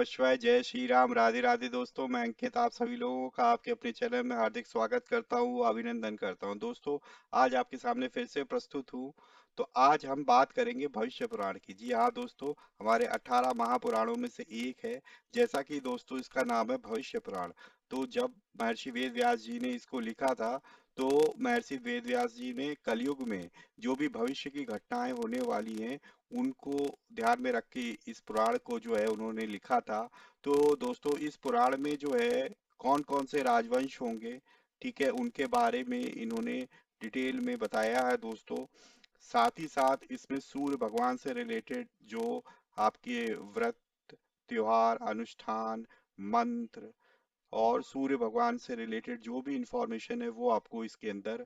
नमः शिवाय, जय श्री राम, राधे राधे दोस्तों। मैं अंकित आप सभी लोगों का आपके अपने चैनल में हार्दिक स्वागत करता हूँ, अभिनंदन करता हूँ। दोस्तों, आज आपके सामने फिर से प्रस्तुत हूँ। तो आज हम बात करेंगे भविष्य पुराण की। जी हाँ दोस्तों, हमारे 18 महापुराणों में से एक है। जैसा कि दोस्तों इसका नाम है भविष्य पुराण। तो जब महर्षि वेद व्यास जी ने इसको लिखा था, तो महर्षि वेद व्यास जी ने कलयुग में जो भी भविष्य की घटनाएं होने वाली हैं उनको ध्यान में रख के इस पुराण को जो है उन्होंने लिखा था। तो दोस्तों, इस पुराण में जो है कौन कौन से राजवंश होंगे, ठीक है, उनके बारे में इन्होंने डिटेल में बताया है दोस्तों। साथ ही साथ इसमें सूर्य भगवान से रिलेटेड जो आपके व्रत, त्योहार, अनुष्ठान, मंत्र और सूर्य भगवान से रिलेटेड जो भी इंफॉर्मेशन है वो आपको इसके अंदर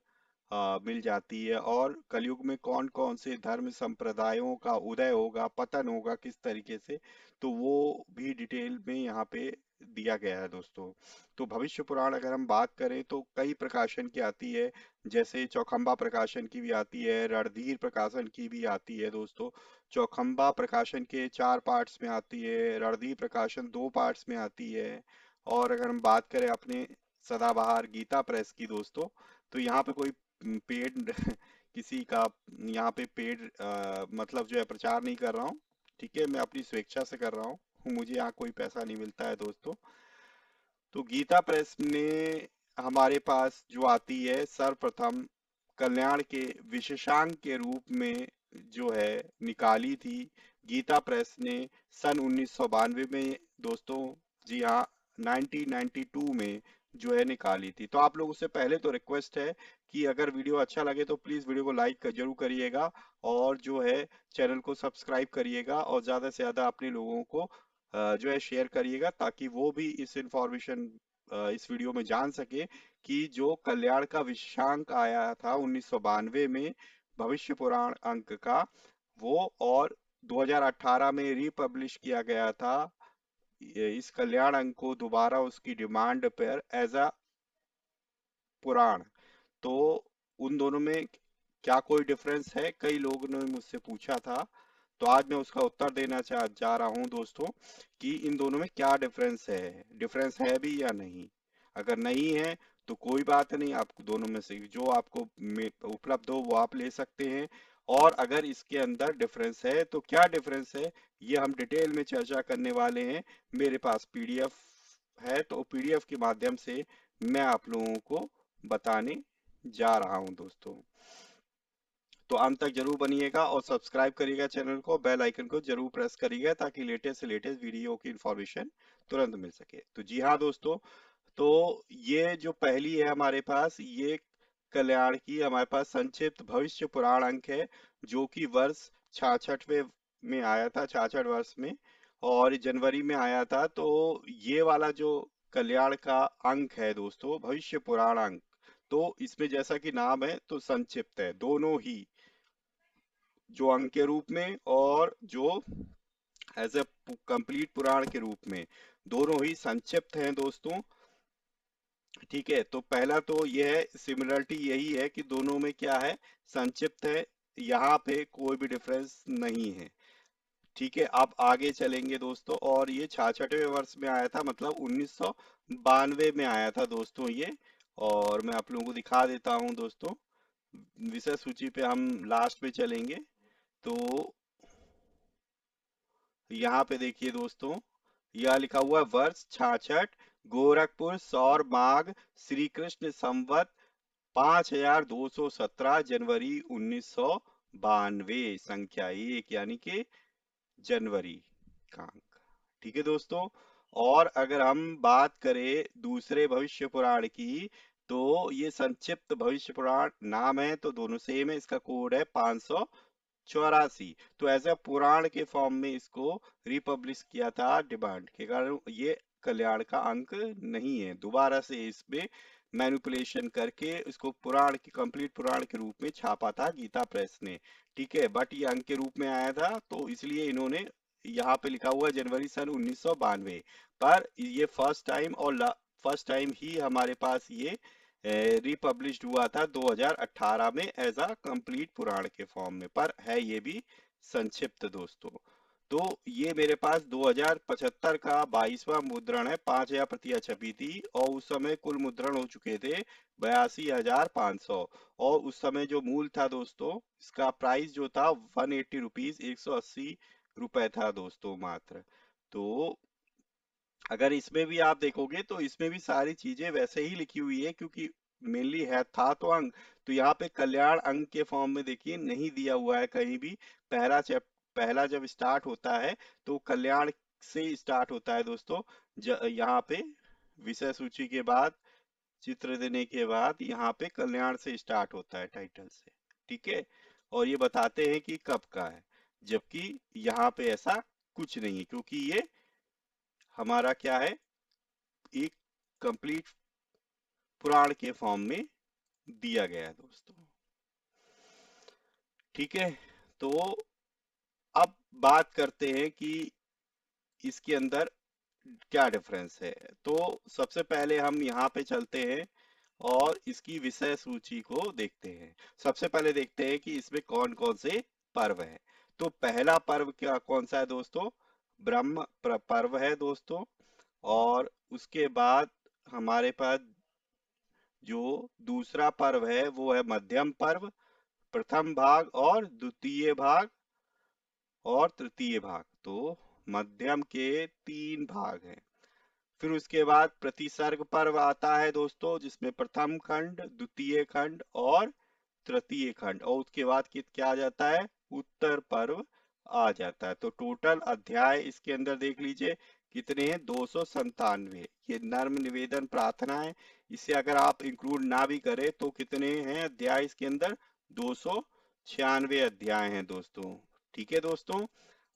मिल जाती है। और कलयुग में कौन कौन से धर्म संप्रदायों का उदय होगा, पतन होगा किस तरीके से, तो वो भी डिटेल में यहाँ पे दिया गया है दोस्तों। तो भविष्य पुराण अगर हम बात करें तो कई प्रकाशन की आती है। जैसे चौखंबा प्रकाशन की भी आती है, रणधीर प्रकाशन की भी आती है दोस्तों। चौखंबा प्रकाशन के 4 पार्ट्स में आती है, रणधीर प्रकाशन 2 पार्ट्स में आती है। और अगर हम बात करें अपने सदाबहार गीता प्रेस की दोस्तों, तो यहाँ पे कोई पेड किसी का यहाँ पे पेड मतलब जो है प्रचार नहीं कर रहा हूँ। ठीक है, मैं अपनी स्वेच्छा से कर रहा हूँ, मुझे यहाँ कोई पैसा नहीं मिलता है दोस्तों। तो गीता प्रेस में हमारे पास जो आती है सर्वप्रथम कल्याण के विशेषांक के रूप में जो है निकाली थी गीता प्रेस ने सन 1992 में दोस्तों। जी हाँ, 1992 में जो है निकाली थी। तो आप लोगों से पहले तो रिक्वेस्ट है कि अगर वीडियो अच्छा लगे तो प्लीज वीडियो को लाइक जरूर करिएगा, और जो है चैनल को सब्सक्राइब करिएगा, और ज्यादा से ज्यादा अपने लोगों को जो है शेयर करिएगा, ताकि वो भी इस इंफॉर्मेशन इस वीडियो में जान सके कि जो कल्याण का विशेषांक आया था 1992 में भविष्य पुराण अंक का, वो और 2018 में रिपब्लिश किया गया था इस कल्याण अंक को दोबारा उसकी डिमांड पर एज अ पुराण। तो उन दोनों में क्या कोई डिफरेंस है, कई लोगों ने मुझसे पूछा था। तो आज मैं उसका उत्तर देना जा रहा हूं दोस्तों कि इन दोनों में क्या डिफरेंस है भी या नहीं। अगर नहीं है तो कोई बात नहीं, आप दोनों में से जो आपको उपलब्ध हो वो आप ले सकते हैं। और अगर इसके अंदर डिफरेंस है तो क्या डिफरेंस है, ये हम डिटेल में चर्चा करने वाले हैं। मेरे पास पीडीएफ है, तो पीडीएफ के माध्यम से मैं आप लोगों को बताने जा रहा हूं दोस्तों। तो अंत तक जरूर बनिएगा और सब्सक्राइब करिएगा चैनल को, बेल आइकन को जरूर प्रेस करिएगा, ताकि लेटेस्ट से लेटेस्ट वीडियो की इंफॉर्मेशन तुरंत मिल सके। तो जी हाँ दोस्तों, तो ये जो पहली है हमारे पास, ये कल्याण की हमारे पास संक्षिप्त भविष्य पुराण अंक है, जो कि वर्ष 66वें में आया था, 66 वर्ष में, और जनवरी में आया था। तो ये वाला जो कल्याण का अंक है दोस्तों, भविष्य पुराण अंक, तो इसमें जैसा कि नाम है तो संक्षिप्त है, दोनों ही जो अंक के रूप में और जो एज ए कंप्लीट पुराण के रूप में, दोनों ही संक्षिप्त हैं दोस्तों। ठीक है, तो पहला तो यह है, सिमिलरिटी यही है कि दोनों में क्या है, संक्षिप्त है, यहाँ पे कोई भी डिफरेंस नहीं है। ठीक है, अब आगे चलेंगे दोस्तों। और ये 66वें वर्ष में आया था, मतलब 1992 में आया था दोस्तों ये। और मैं आप लोगों को दिखा देता हूँ दोस्तों, विषय सूची पे हम लास्ट में चलेंगे। तो यहाँ पे देखिए दोस्तों, यह लिखा हुआ है वर्ष 66, गोरखपुर, सौर माघ, श्री कृष्ण संवत 5217, जनवरी 1992, संख्या 1 यानी कि जनवरी का अंक। ठीक है दोस्तों। और अगर हम बात करें दूसरे भविष्य पुराण की, तो ये संक्षिप्त भविष्य पुराण नाम है तो दोनों सेम है, इसका कोड है 584। तो एज ए पुराण के फॉर्म में इसको रिपब्लिश किया था डिमांड के कारण, ये कल्याण का अंक नहीं है। दोबारा से इसमें मैनिपुलेशन करके इसको पुराण की कंप्लीट पुराण के रूप में छापा था गीता प्रेस ने। ठीक है, बट ये अंक के रूप में आया था, तो इसलिए इन्होंने यहाँ पे लिखा हुआ है जनवरी सन 1992। पर ये फर्स्ट टाइम ही हमारे पास ये रिपब्लिश्ड हुआ था 2018 में एज अ कंप्लीट पुराण के फॉर्म में, पर है ये भी संक्षिप्त दोस्तों। तो ये मेरे पास 2075 का 22वां मुद्रण है, 5000 प्रतियां छपी थी और उस समय कुल मुद्रण हो चुके थे 82,500। और उस समय जो मूल था दोस्तों, इसका प्राइस जो था 180 रुपीज, 180 रुपए था दोस्तों मात्र। तो अगर इसमें भी आप देखोगे तो इसमें भी सारी चीजें वैसे ही लिखी हुई है, क्योंकि मेनली है था तो अंग। तो यहाँ पे कल्याण अंग के फॉर्म में देखिए नहीं दिया हुआ है कहीं भी। पहला जब स्टार्ट होता है तो कल्याण से स्टार्ट होता है दोस्तों। यहाँ पे विषय सूची के बाद, चित्र देने के बाद यहाँ पे कल्याण से स्टार्ट होता है, टाइटल से। ठीक है, और ये बताते हैं कि कब का है, जबकि यहाँ पे ऐसा कुछ नहीं है, क्योंकि ये हमारा क्या है, एक कंप्लीट पुराण के फॉर्म में दिया गया है दोस्तों। ठीक है, तो अब बात करते हैं कि इसके अंदर क्या डिफरेंस है। तो सबसे पहले हम यहाँ पे चलते हैं और इसकी विषय सूची को देखते हैं। सबसे पहले देखते हैं कि इसमें कौन कौन से पर्व है। तो पहला पर्व क्या कौन सा है दोस्तों, पर्व है दोस्तों। और उसके बाद हमारे पास जो दूसरा पर्व है वो है मध्यम पर्व, प्रथम भाग और द्वितीय भाग और तृतीय भाग। तो मध्यम के 3 भाग हैं। फिर उसके बाद प्रतिसर्ग पर्व आता है दोस्तों, जिसमें प्रथम खंड, द्वितीय खंड और तृतीय खंड, और उसके बाद क्या आ जाता है, उत्तर पर्व आ जाता है। तो टोटल अध्याय इसके अंदर देख लीजिए कितने हैं, 297। ये नर्म निवेदन प्रार्थना है। इसे अगर आप इंक्लूड ना भी करें तो कितने हैं अध्याय इसके अंदर, 296 अध्याय हैं दोस्तों। ठीक है दोस्तों,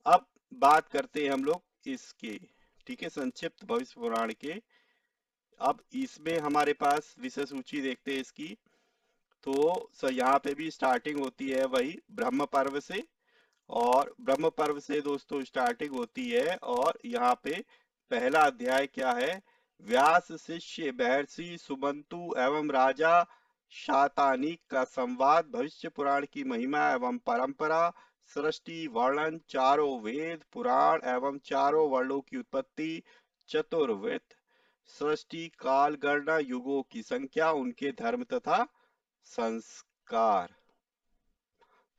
अब बात करते हैं हम लोग इसके, ठीक है, संक्षिप्त भविष्य पुराण के। अब इसमें हमारे पास विषय सूची देखते हैं इसकी। तो यहाँ पे भी स्टार्टिंग होती है वही ब्रह्म पर्व से, और ब्रह्म पर्व से दोस्तों स्टार्टिंग होती है। और यहाँ पे पहला अध्याय क्या है, व्यास शिष्य महर्षि सुमंतु एवं राजा शातानिक का संवाद, भविष्य पुराण की महिमा एवं परंपरा, सृष्टि वर्णन, चारों वेद पुराण एवं चारों वर्णों की उत्पत्ति, चतुर्वेद, सृष्टि काल गणना, युगों की संख्या, उनके धर्म तथा संस्कार।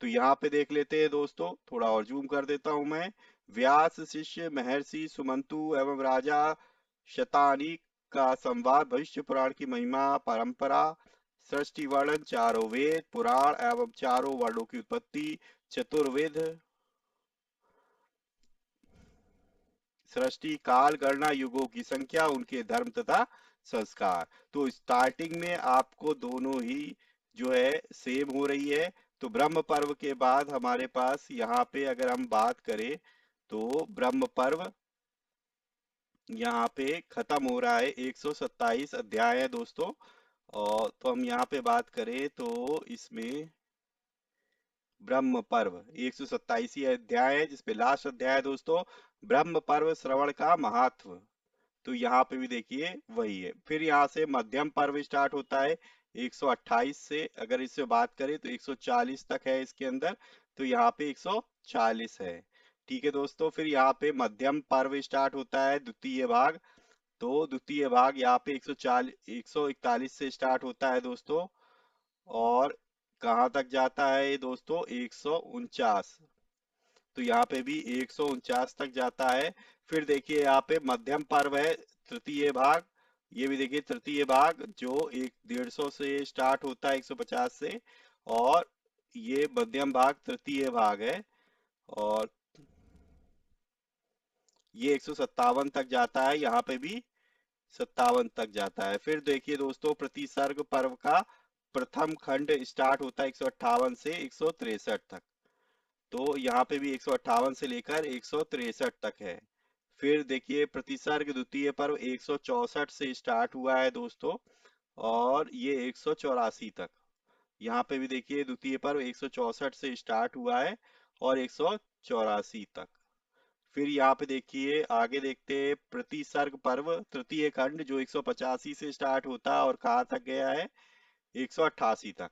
तो यहाँ पे देख लेते हैं दोस्तों, थोड़ा और जूम कर देता हूं मैं। व्यास शिष्य महर्षि सुमंतु एवं राजा शतानी का संवाद, भविष्य पुराण की महिमा परंपरा, सृष्टि वर्णन, चारों वेद पुराण एवं चारों वर्णों की उत्पत्ति, चतुर्वेद, सृष्टि काल गणना, युगों की संख्या, उनके धर्म तथा संस्कार। तो स्टार्टिंग में आपको दोनों ही जो है सेम हो रही है। तो ब्रह्म पर्व के बाद हमारे पास यहाँ पे अगर हम बात करें तो ब्रह्म पर्व यहाँ पे खत्म हो रहा है, 127 अध्याय है दोस्तों। और तो हम यहाँ पे बात करें तो इसमें ब्रह्म पर्व 127 अध्याय है, जिसपे लास्ट अध्याय है दोस्तों ब्रह्म पर्व श्रवण का महत्व। तो यहाँ पे भी देखिए वही है। फिर यहाँ से मध्यम पर्व स्टार्ट होता है 128 से, अगर इससे बात करें तो 140 तक है इसके अंदर। तो यहाँ पे 140 है। ठीक है दोस्तों, फिर यहाँ पे मध्यम पर्व स्टार्ट होता है द्वितीय भाग। तो द्वितीय भाग यहाँ पे 141 से स्टार्ट होता है दोस्तों, और कहाँ तक जाता है ये दोस्तों, 149। तो यहाँ पे भी 149 तक जाता है। फिर देखिए यहाँ पे मध्यम पर्व है तृतीय भाग। ये भी देखिए तृतीय भाग जो 150 से स्टार्ट होता है, 150 से। और ये मध्यम भाग तृतीय भाग है, और ये 157 तक जाता है, यहाँ पे भी 57 तक जाता है। फिर देखिए दोस्तों प्रतिसर्ग पर्व का प्रथम खंड स्टार्ट होता है 158 से 163 तक। तो यहाँ पे भी 158 से लेकर 163 तक है। फिर देखिए प्रतिसर्ग द्वितीय पर्व 164 से स्टार्ट हुआ है दोस्तों, और ये 184 तक। यहाँ पे भी देखिए द्वितीय पर्व 164 से स्टार्ट हुआ है और 184 तक। फिर यहाँ पे देखिए आगे देखते हैं प्रतिसर्ग पर्व तृतीय खंड, जो 185 से स्टार्ट होता है और कहाँ तक गया है, 188 तक।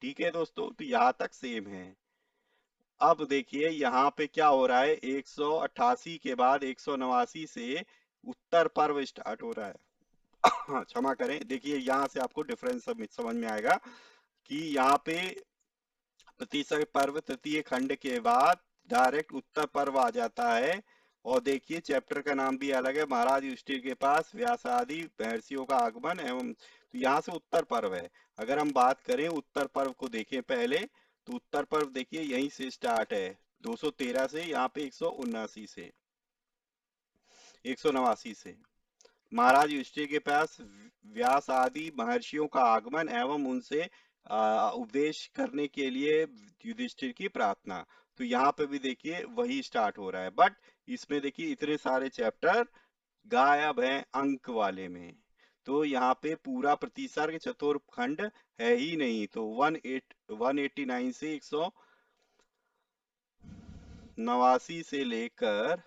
ठीक है दोस्तों, तो यहाँ तक सेम है। अब देखिए यहाँ पे क्या हो रहा है, 188 के बाद 189 से उत्तर पर्व स्टार्ट हो रहा है। हाँ, क्षमा करें, देखिए यहाँ से आपको डिफरेंस समझ में आएगा कि यहाँ पे प्रतिसर पर्व तृतीय खंड के बाद डायरेक्ट उत्तर पर्व आ जाता है। और देखिए चैप्टर का नाम भी अलग है, महाराज युधिष्ठिर के पास व्यासादि महर्षियों का आगमन एवं, तो यहाँ से उत्तर पर्व है। अगर हम बात करें उत्तर पर्व को देखें पहले, तो उत्तर पर्व देखिए यहीं से स्टार्ट है, 213 से, यहाँ पे 179 से, 189 से महाराज युधिष्ठिर के पास व्यास आदि महर्षियों का आगमन एवं उनसे उपदेश करने के लिए युधिष्ठिर की प्रार्थना। तो यहाँ पे भी देखिए वही स्टार्ट हो रहा है, बट इसमें देखिए इतने सारे चैप्टर गायब हैं अंक वाले में। तो यहाँ पे पूरा प्रतिसर्ग चतुर्थखंड है ही नहीं, तो 189 से 189 से लेकर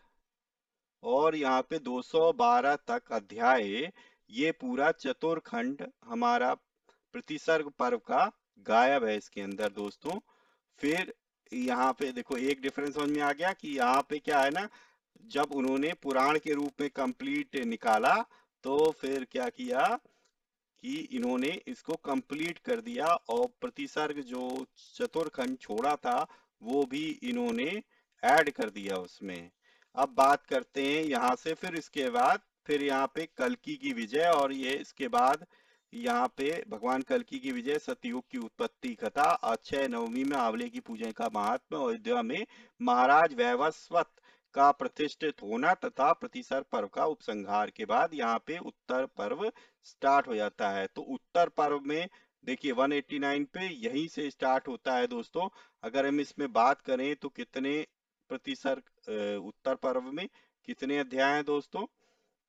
और यहाँ पे 212 तक अध्याय, ये पूरा चतुर्थखंड हमारा प्रतिसर्ग पर्व का गायब है इसके अंदर दोस्तों। फिर यहाँ पे देखो एक डिफरेंस समझ में आ गया कि यहाँ पे क्या है ना, जब उन्होंने पुराण के रूप में कंप्लीट निकाला, तो फिर क्या किया कि इन्होंने इसको कंप्लीट कर दिया और प्रतिसर्ग जो चतुर्थखंड छोड़ा था वो भी इन्होंने ऐड कर दिया उसमें। अब बात करते हैं यहाँ से, फिर इसके बाद फिर यहाँ पे कल्कि की विजय, और ये इसके बाद यहाँ पे भगवान कल्कि की विजय, सतयुग की उत्पत्ति कथा, अक्षय नवमी में आंवले की पूजा का महात्मा, अयोध्या में महाराज वैवस्वत का प्रतिष्ठित होना तथा प्रतिसर पर्व का उपसंहार के बाद यहाँ पे उत्तर पर्व स्टार्ट हो जाता है। तो उत्तर पर्व में देखिए 189 पे यहीं से स्टार्ट होता है दोस्तों। अगर हम इसमें बात करें तो कितने प्रतिसर उत्तर पर्व में कितने अध्याय हैं दोस्तों,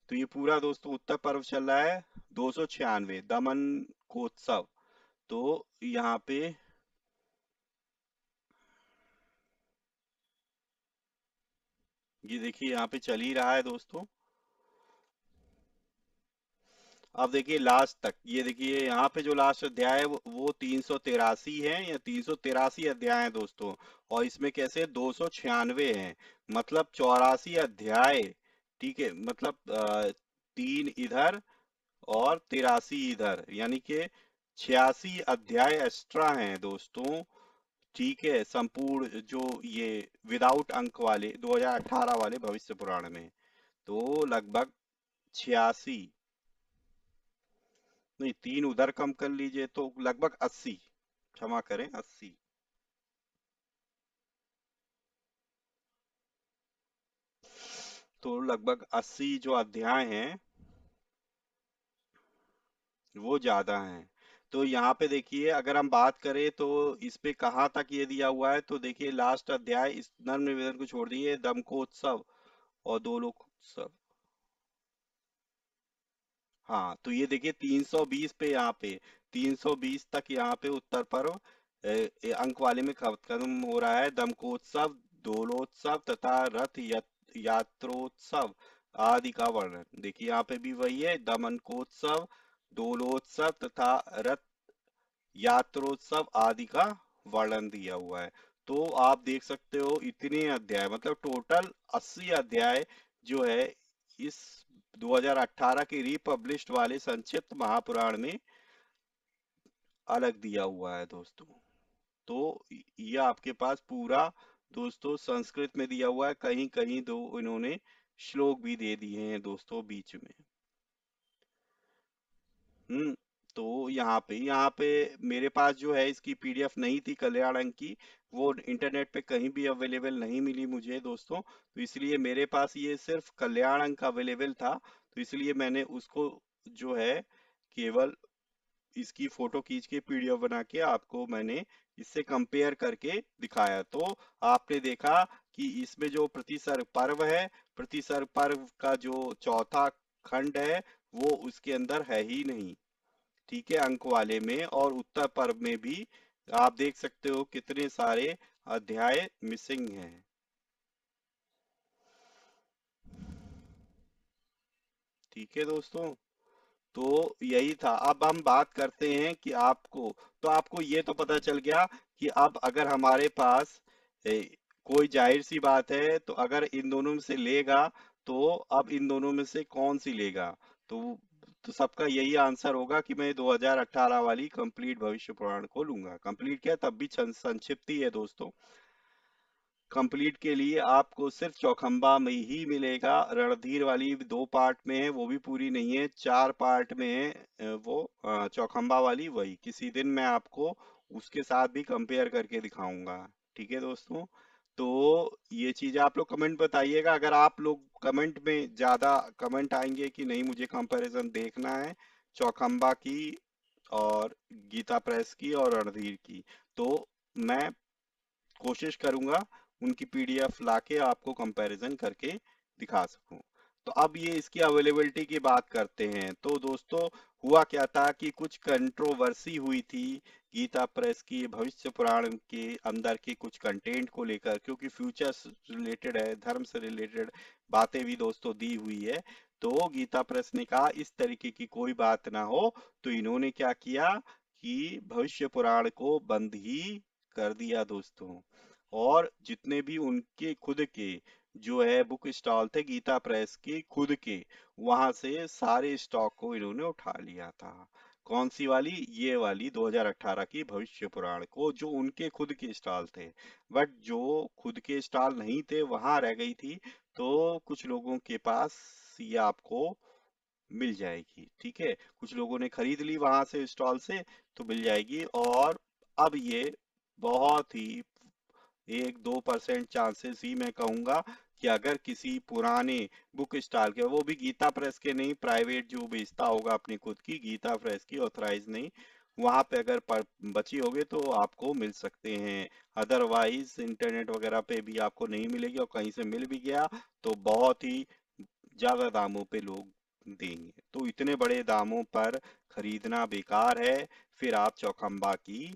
तो ये पूरा दोस्तों उत्तर पर्व चल रहा है 296 दमन कोत्सव। तो यहाँ पे ये देखिए यहाँ पे चल ही रहा है दोस्तों। अब देखिए लास्ट तक, ये देखिए यहाँ पे जो लास्ट अध्याय है वो 383 है, या 383 अध्याय है दोस्तों। और इसमें कैसे 296 हैं, मतलब 84 अध्याय। ठीक है, मतलब 3 इधर और 83 इधर, यानी कि 86 अध्याय एक्स्ट्रा हैं दोस्तों। ठीक है, संपूर्ण जो ये विदाउट अंक वाले 2018 वाले भविष्य पुराण में, तो लगभग 86, नहीं 3 उधर कम कर लीजिए तो लगभग 80, क्षमा करें 80। तो लगभग 80 जो अध्याय हैं वो ज्यादा हैं। तो यहाँ पे देखिए अगर हम बात करें तो इस पे कहाँ तक ये दिया हुआ है, तो देखिए लास्ट अध्याय इस नर्म निवेदन को छोड़ दिए दमकोत्सव और दो लोकोत्सव। हाँ, तो ये देखिए 320 पे, यहाँ पे 320 तक यहाँ पे उत्तर पर्व अंक वाले में खत्म हो रहा है। दमकोत्सव, दोलोत्सव तथा रथ यात्रोत्सव आदि का वर्णन देखिए यहाँ पे भी वही है, दमनकोत्सव, दोलोत्सव तथा रथ यात्रोत्सव आदि का वर्णन दिया हुआ है। तो आप देख सकते हो इतने अध्याय, मतलब टोटल 80 अध्याय जो है इस 2018 के रिपब्लिश्ड वाले संक्षिप्त महापुराण में अलग दिया हुआ है दोस्तों। तो ये आपके पास पूरा दोस्तों संस्कृत में दिया हुआ है, कहीं कहीं दो इन्होंने श्लोक भी दे दिए हैं दोस्तों बीच में। हम्म। तो यहाँ पे मेरे पास जो है इसकी पीडीएफ नहीं थी कल्याण अंक की, वो इंटरनेट पे कहीं भी अवेलेबल नहीं मिली मुझे दोस्तों, तो इसलिए मेरे पास ये सिर्फ कल्याण अंक अवेलेबल था। तो इसलिए मैंने उसको जो है केवल इसकी फोटो खींच के पीडीएफ बना के आपको मैंने इससे कंपेयर करके दिखाया। तो आपने देखा कि इसमें जो प्रतिसर्ग पर्व है, प्रतिसर्ग पर्व का जो चौथा खंड है वो उसके अंदर है ही नहीं। ठीक है, अंक वाले में और उत्तर पर्व में भी आप देख सकते हो कितने सारे अध्याय मिसिंग हैं। ठीक है दोस्तों, तो यही था। अब हम बात करते हैं कि आपको, तो आपको ये तो पता चल गया कि अब अगर हमारे पास कोई जाहिर सी बात है, तो अगर इन दोनों में से लेगा तो अब इन दोनों में से कौन सी लेगा? तो सबका यही आंसर होगा कि मैं 2018 वाली कंप्लीट भविष्य पुराण को लूंगा। कंप्लीट क्या, तब भी संक्षिप्त ही है दोस्तों। कंप्लीट के लिए आपको सिर्फ चौखंबा में ही मिलेगा। रणधीर वाली 2 पार्ट में है, वो भी पूरी नहीं है, 4 पार्ट में है। वो चौखंबा वाली वही किसी दिन मैं आपको उसके साथ भी कंपेयर करके दिखाऊंगा। ठीक है दोस्तों, तो ये चीज आप लोग कमेंट बताइएगा। अगर आप लोग कमेंट में ज्यादा कमेंट आएंगे कि नहीं मुझे कंपैरिजन देखना है चौखंबा की और गीता प्रेस की और रणधीर की, तो मैं कोशिश करूंगा उनकी पीडीएफ लाके आपको कंपैरिजन करके दिखा सकूं। तो अब ये इसकी अवेलेबिलिटी की बात करते हैं। तो दोस्तों हुआ क्या था कि कुछ कंट्रोवर्सी हुई थी गीता प्रेस की भविष्य पुराण के अंदर के कुछ कंटेंट को लेकर, क्योंकि फ्यूचर से रिलेटेड है, धर्म से रिलेटेड बातें भी दोस्तों दी हुई है। तो गीता प्रेस ने कहा इस तरीके की कोई बात ना हो, तो इन्होंने क्या किया कि भविष्य पुराण को बंद ही कर दिया दोस्तों। और जितने भी उनके खुद के जो है बुक स्टॉल थे गीता प्रेस के खुद के, वहां से सारे स्टॉक को इन्होंने उठा लिया था। कौन सी वाली? ये वाली 2018 की भविष्य पुराण को, जो उनके खुद के स्टॉल थे। बट जो खुद के स्टॉल नहीं थे वहां रह गई थी, तो कुछ लोगों के पास ये आपको मिल जाएगी। ठीक है, कुछ लोगों ने खरीद ली वहां से स्टॉल से, तो मिल जाएगी। और अब ये बहुत ही 1-2% चांसेस ही मैं कहूंगा कि अगर किसी पुराने बुक स्टॉल के, वो भी गीता प्रेस के नहीं, प्राइवेट जो बेचता होगा अपनी खुद की, गीता प्रेस की ऑथराइज नहीं, वहां पे अगर बची होगी तो आपको मिल सकते हैं। अदरवाइज इंटरनेट वगैरह पे भी आपको नहीं मिलेगी, और कहीं से मिल भी गया तो बहुत ही ज्यादा दामों पे लोग देंगे, तो इतने बड़े दामों पर खरीदना बेकार है। फिर आप चौखंबा की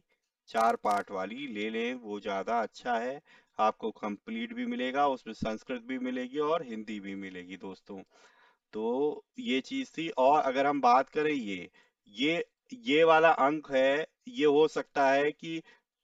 4 पार्ट वाली ले लें, वो ज्यादा अच्छा है। आपको कंप्लीट भी मिलेगा, उसमें संस्कृत भी मिलेगी और हिंदी भी मिलेगी दोस्तों। तो ये चीज थी। और अगर हम बात करें ये ये वाला अंक है, ये हो सकता है कि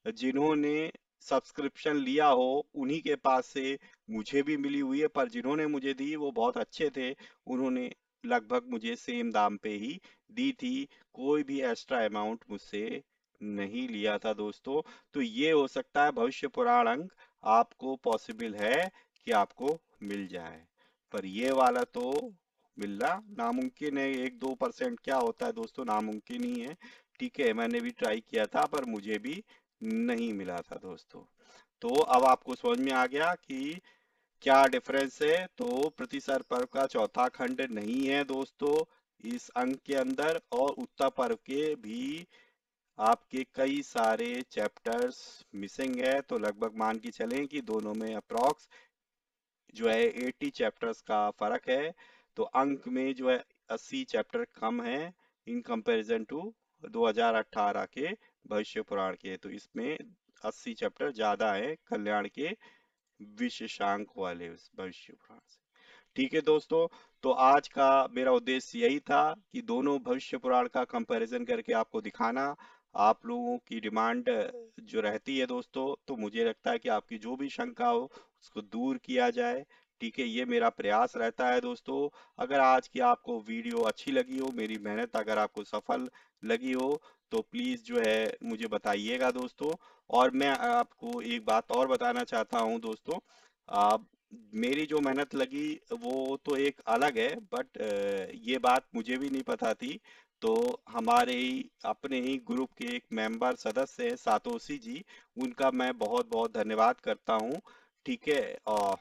जिन्होंने सब्सक्रिप्शन लिया हो उन्हीं के पास से मुझे भी मिली हुई है, पर जिन्होंने मुझे दी वो बहुत अच्छे थे, उन्होंने लगभग मुझे सेम दाम पे ही दी थी, कोई भी एक्स्ट्रा अमाउंट मुझसे नहीं लिया था दोस्तों। तो ये हो सकता है भविष्य पुराण अंक आपको पॉसिबल है कि आपको मिल जाए, पर ये वाला तो मिलना नामुमकिन है। 1-2% क्या होता है दोस्तों, नामुमकिन ही है। ठीक है, मैंने भी ट्राई किया था पर मुझे भी नहीं मिला था दोस्तों। तो अब आपको समझ में आ गया कि क्या डिफरेंस है। तो प्रतिसर पर्व का चौथा खंड नहीं है दोस्तों इस अंक के अंदर, और उत्तर पर्व के भी आपके कई सारे चैप्टर्स मिसिंग है। तो लगभग मान के चलें कि दोनों में अप्रॉक्स जो है 80 चैप्टर्स का फर्क है। तो अंक में जो है 80 चैप्टर कम है इन कंपैरिजन टू 2018 के भविष्य पुराण के। तो इसमें 80 चैप्टर ज्यादा है कल्याण के विशेषांक वाले उस भविष्य पुराण से। ठीक है दोस्तों, तो आज का मेरा उद्देश्य यही था कि दोनों भविष्य पुराण का कंपैरिजन करके आपको दिखाना। आप लोगों की डिमांड जो रहती है दोस्तों, तो मुझे लगता है कि आपकी जो भी शंका हो उसको दूर किया जाए। ठीक है, ये मेरा प्रयास रहता है दोस्तों। अगर आज की आपको वीडियो अच्छी लगी हो, मेरी मेहनत अगर आपको सफल लगी हो, तो प्लीज जो है मुझे बताइएगा दोस्तों। और मैं आपको एक बात और बताना चाहता हूँ दोस्तों, आप मेरी जो मेहनत लगी वो तो एक अलग है, बट ये बात मुझे भी नहीं पता थी। तो हमारे ही अपने ही ग्रुप के एक मेंबर सदस्य हैं सातोशी जी, उनका मैं बहुत बहुत धन्यवाद करता हूँ। ठीक है, और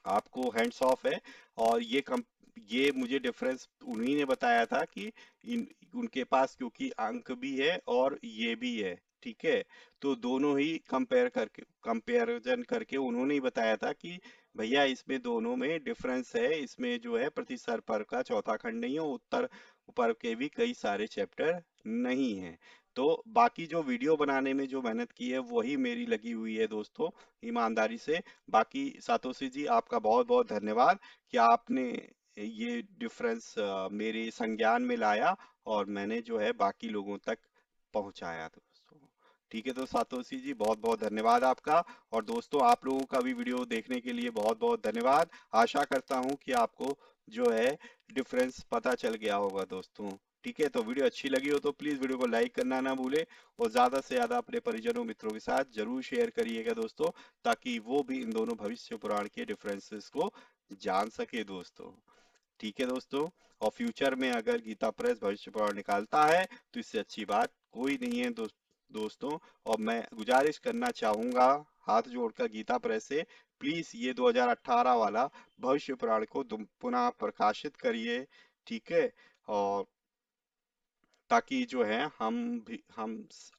आपको हैंड्स ऑफ है। और ये मुझे डिफरेंस उन्हीं ने बताया था कि इन उनके पास क्योंकि अंक भी है और ये भी है। ठीक है, तो दोनों ही कंपेरिजन करके उन्होंने ही बताया था कि भैया इसमें दोनों में डिफरेंस है, इसमें जो है प्रतिसर पर्व का चौथा खंड नहीं है, उत्तर पर्व के भी कई सारे चैप्टर नहीं है। तो बाकी जो वीडियो बनाने में जो मेहनत की है वही मेरी लगी हुई है दोस्तों, ईमानदारी से। बाकी सातोशी जी आपका बहुत बहुत धन्यवाद कि आपने ये डिफरेंस मेरे संज्ञान में लाया और मैंने जो है बाकी लोगों तक पहुंचाया दोस्तों। ठीक है, तो सातोशी जी बहुत बहुत धन्यवाद आपका। और दोस्तों, आप लोगों का भी वीडियो देखने के लिए बहुत बहुत धन्यवाद। आशा करता हूं कि आपको जो है डिफरेंस पता चल गया होगा दोस्तों। ठीक है, तो वीडियो अच्छी लगी हो तो प्लीज वीडियो को लाइक करना ना भूले, और ज्यादा से ज्यादा अपने परिजनों मित्रों के साथ जरूर शेयर करिएगा दोस्तों, ताकि वो भी इन दोनों भविष्य पुराण के डिफरेंसेस को जान सके दोस्तों। ठीक है दोस्तों, और फ्यूचर में अगर गीता प्रेस भविष्य पुराण निकालता है तो इससे अच्छी बात कोई नहीं है दोस्तों। और मैं गुजारिश करना चाहूंगा हाथ जोड़कर गीता प्रेस से, प्लीज ये 2018 वाला भविष्य पुराण को तुम पुनः प्रकाशित करिए। ठीक है, और ताकि जो है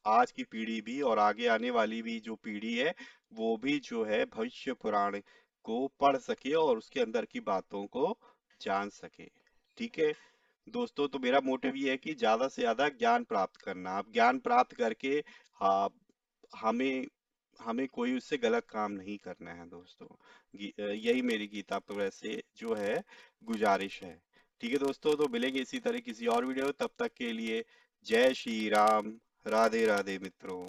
आज की पीढ़ी भी और आगे आने वाली भी जो पीढ़ी है वो भी जो है भविष्य पुराण को पढ़ सके और उसके अंदर की बातों को जान सके। ठीक है दोस्तों, तो मेरा मोटिव ये है कि ज्यादा से ज्यादा ज्ञान प्राप्त करना। आप ज्ञान प्राप्त करके हाँ, हमें हमें कोई उससे गलत काम नहीं करना है दोस्तों। यही मेरी गीता प्रेस से जो है गुजारिश है। ठीक है दोस्तों, तो मिलेंगे इसी तरह किसी और वीडियो, तब तक के लिए जय श्री राम, राधे राधे मित्रों।